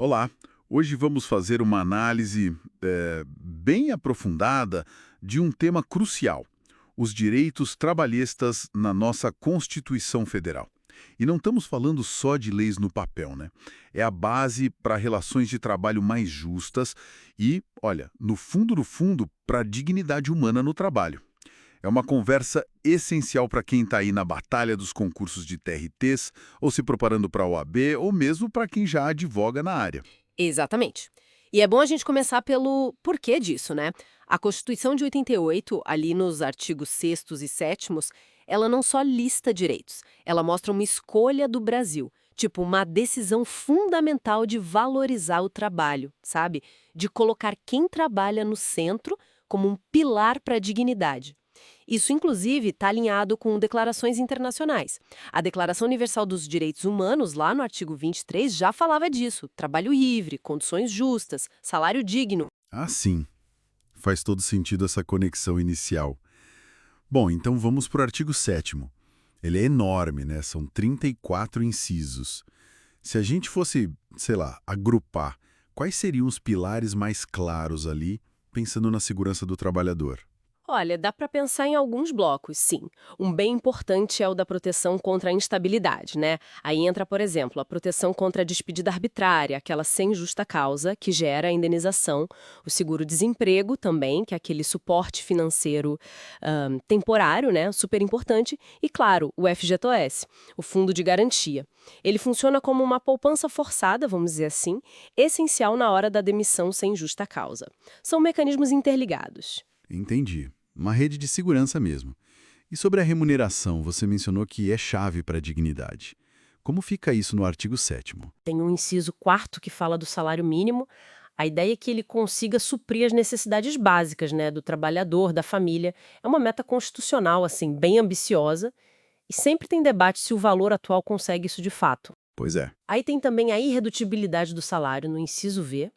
Olá, hoje vamos fazer uma análise bem aprofundada de um tema crucial: os direitos trabalhistas na nossa Constituição Federal. E não estamos falando só de leis no papel, né? É a base para relações de trabalho mais justas e, olha, no fundo do fundo, para a dignidade humana no trabalho. É uma conversa essencial para quem está aí na batalha dos concursos de TRTs, ou se preparando para a OAB, ou mesmo para quem já advoga na área. Exatamente. E é bom a gente começar pelo porquê disso, né? A Constituição de 88, ali nos artigos 6º e 7º, ela não só lista direitos, ela mostra uma escolha do Brasil, tipo uma decisão fundamental de valorizar o trabalho, sabe? De colocar quem trabalha no centro como um pilar para a dignidade. Isso, inclusive, está alinhado com declarações internacionais. A Declaração Universal dos Direitos Humanos, lá no artigo 23, já falava disso: trabalho livre, condições justas, salário digno. Ah, sim. Faz todo sentido essa conexão inicial. Bom, então vamos para o artigo 7º. Ele é enorme, né? São 34 incisos. Se a gente fosse, sei lá, agrupar, quais seriam os pilares mais claros ali, pensando na segurança do trabalhador? Olha, dá para pensar em alguns blocos, sim. Um bem importante é o da proteção contra a instabilidade, né? Aí entra, por exemplo, a proteção contra a despedida arbitrária, aquela sem justa causa, que gera a indenização, o seguro-desemprego também, que é aquele suporte financeiro temporário, né? Super importante, e, claro, o FGTS, o Fundo de Garantia. Ele funciona como uma poupança forçada, vamos dizer assim, essencial na hora da demissão sem justa causa. São mecanismos interligados. Entendi. Uma rede de segurança mesmo. E sobre a remuneração, você mencionou que é chave para a dignidade. Como fica isso no artigo 7º? Tem um inciso quarto que fala do salário mínimo. A ideia é que ele consiga suprir as necessidades básicas, né, do trabalhador, da família. É uma meta constitucional, assim, bem ambiciosa. E sempre tem debate se o valor atual consegue isso de fato. Pois é. Aí tem também a irredutibilidade do salário, no inciso V.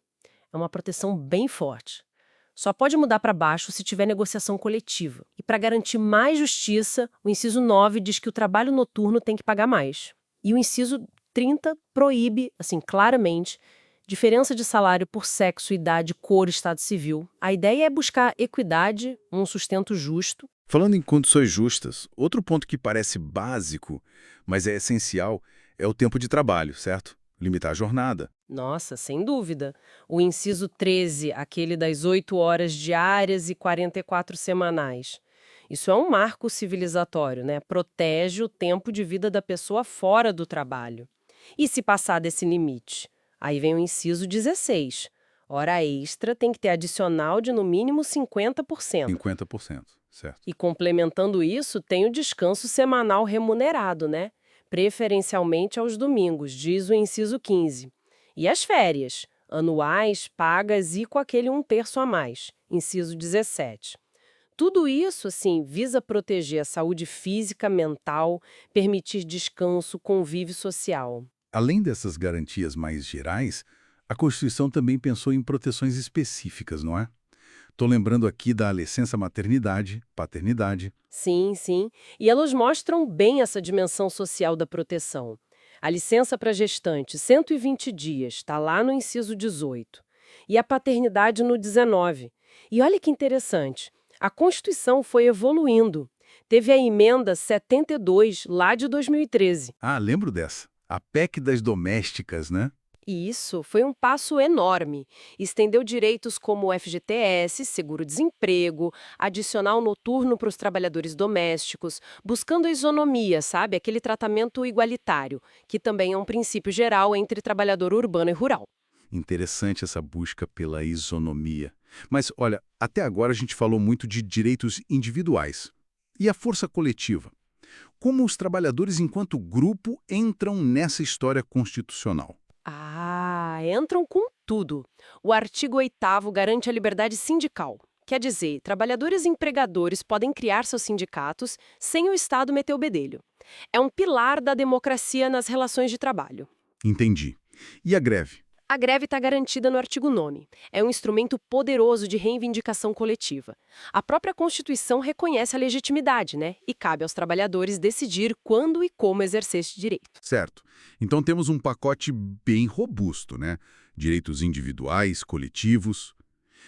É uma proteção bem forte. Só pode mudar para baixo se tiver negociação coletiva. E para garantir mais justiça, o inciso 9 diz que o trabalho noturno tem que pagar mais. E o inciso 30 proíbe, assim, claramente, diferença de salário por sexo, idade, cor, estado civil. A ideia é buscar equidade, um sustento justo. Falando em condições justas, outro ponto que parece básico, mas é essencial, é o tempo de trabalho, certo? Limitar a jornada. Nossa, sem dúvida. O inciso 13, aquele das 8 horas diárias e 44 semanais. Isso é um marco civilizatório, né? Protege o tempo de vida da pessoa fora do trabalho. E se passar desse limite? Aí vem o inciso 16. Hora extra tem que ter adicional de no mínimo 50%. 50%, certo. E complementando isso, tem o descanso semanal remunerado, né? Preferencialmente aos domingos, diz o inciso 15. E as férias, anuais, pagas e com aquele 1/3 a mais, inciso 17. Tudo isso, assim, visa proteger a saúde física, mental, permitir descanso, convívio social. Além dessas garantias mais gerais, a Constituição também pensou em proteções específicas, não é? Estou lembrando aqui da licença maternidade, paternidade. Sim, sim. E elas mostram bem essa dimensão social da proteção. A licença para gestante, 120 dias, está lá no inciso 18. E a paternidade no 19. E olha que interessante, a Constituição foi evoluindo. Teve a emenda 72, lá de 2013. Ah, lembro dessa. A PEC das domésticas, né? E isso foi um passo enorme. Estendeu direitos como o FGTS, seguro-desemprego, adicional noturno para os trabalhadores domésticos, buscando a isonomia, sabe? Aquele tratamento igualitário, que também é um princípio geral entre trabalhador urbano e rural. Interessante essa busca pela isonomia. Mas, olha, até agora a gente falou muito de direitos individuais. E a força coletiva? Como os trabalhadores, enquanto grupo, entram nessa história constitucional? Entram com tudo. O artigo 8º garante a liberdade sindical. Quer dizer, trabalhadores e empregadores podem criar seus sindicatos sem o Estado meter o bedelho. É um pilar da democracia nas relações de trabalho. Entendi. E a greve? A greve está garantida no artigo 9º. É um instrumento poderoso de reivindicação coletiva. A própria Constituição reconhece a legitimidade, né? E cabe aos trabalhadores decidir quando e como exercer esse direito. Certo. Então temos um pacote bem robusto, né? direitos individuais, coletivos.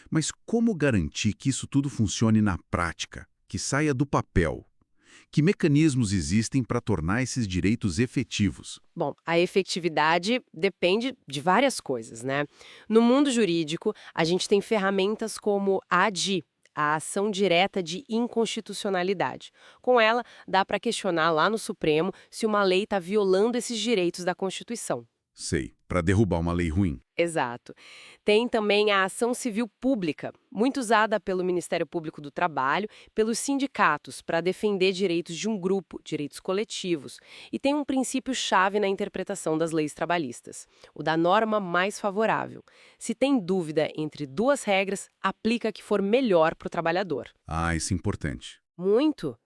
Mas como garantir que isso tudo funcione na prática, que saia do papel? Que mecanismos existem para tornar esses direitos efetivos? Bom, a efetividade depende de várias coisas, né? No mundo jurídico, a gente tem ferramentas como a ADI, a ação direta de inconstitucionalidade. Com ela, dá para questionar lá no Supremo se uma lei está violando esses direitos da Constituição. Sei, para derrubar uma lei ruim. Exato. Tem também a ação civil pública, muito usada pelo Ministério Público do Trabalho, pelos sindicatos, para defender direitos de um grupo, direitos coletivos. E tem um princípio-chave na interpretação das leis trabalhistas, o da norma mais favorável. Se tem dúvida entre duas regras, aplica a que for melhor para o trabalhador. Ah, isso é importante. Muito.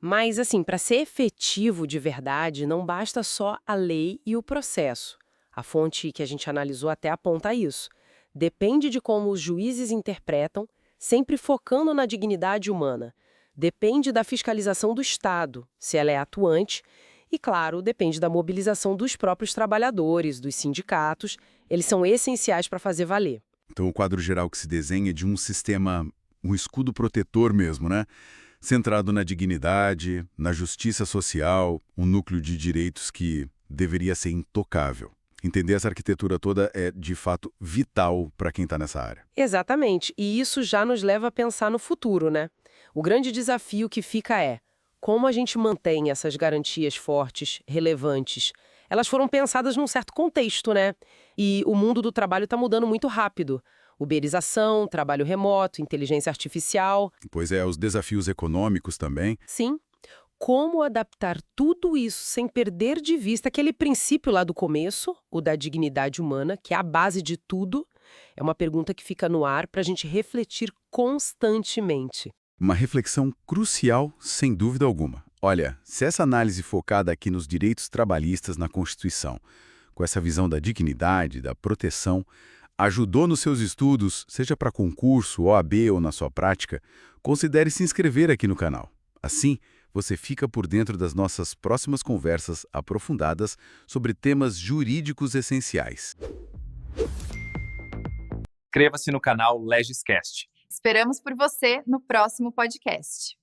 Mas, assim, para ser efetivo de verdade, não basta só a lei e o processo. A fonte que a gente analisou até aponta isso. Depende de como os juízes interpretam, sempre focando na dignidade humana. Depende da fiscalização do Estado, se ela é atuante. E, claro, depende da mobilização dos próprios trabalhadores, dos sindicatos. Eles são essenciais para fazer valer. Então, o quadro geral que se desenha é de um sistema, um escudo protetor mesmo, né? Centrado na dignidade, na justiça social, um núcleo de direitos que deveria ser intocável. Entender essa arquitetura toda é, de fato, vital para quem está nessa área. Exatamente. E isso já nos leva a pensar no futuro, né? O grande desafio que fica é como a gente mantém essas garantias fortes, relevantes. Elas foram pensadas num certo contexto, né? E o mundo do trabalho está mudando muito rápido. Uberização, trabalho remoto, inteligência artificial. Pois é, os desafios econômicos também. Sim. Como adaptar tudo isso sem perder de vista aquele princípio lá do começo, o da dignidade humana, que é a base de tudo, é uma pergunta que fica no ar para a gente refletir constantemente. Uma reflexão crucial, sem dúvida alguma. Olha, se essa análise focada aqui nos direitos trabalhistas na Constituição, com essa visão da dignidade, da proteção, ajudou nos seus estudos, seja para concurso, OAB ou na sua prática, considere se inscrever aqui no canal. Assim, você fica por dentro das nossas próximas conversas aprofundadas sobre temas jurídicos essenciais. Inscreva-se no canal LegisCast. Esperamos por você no próximo podcast.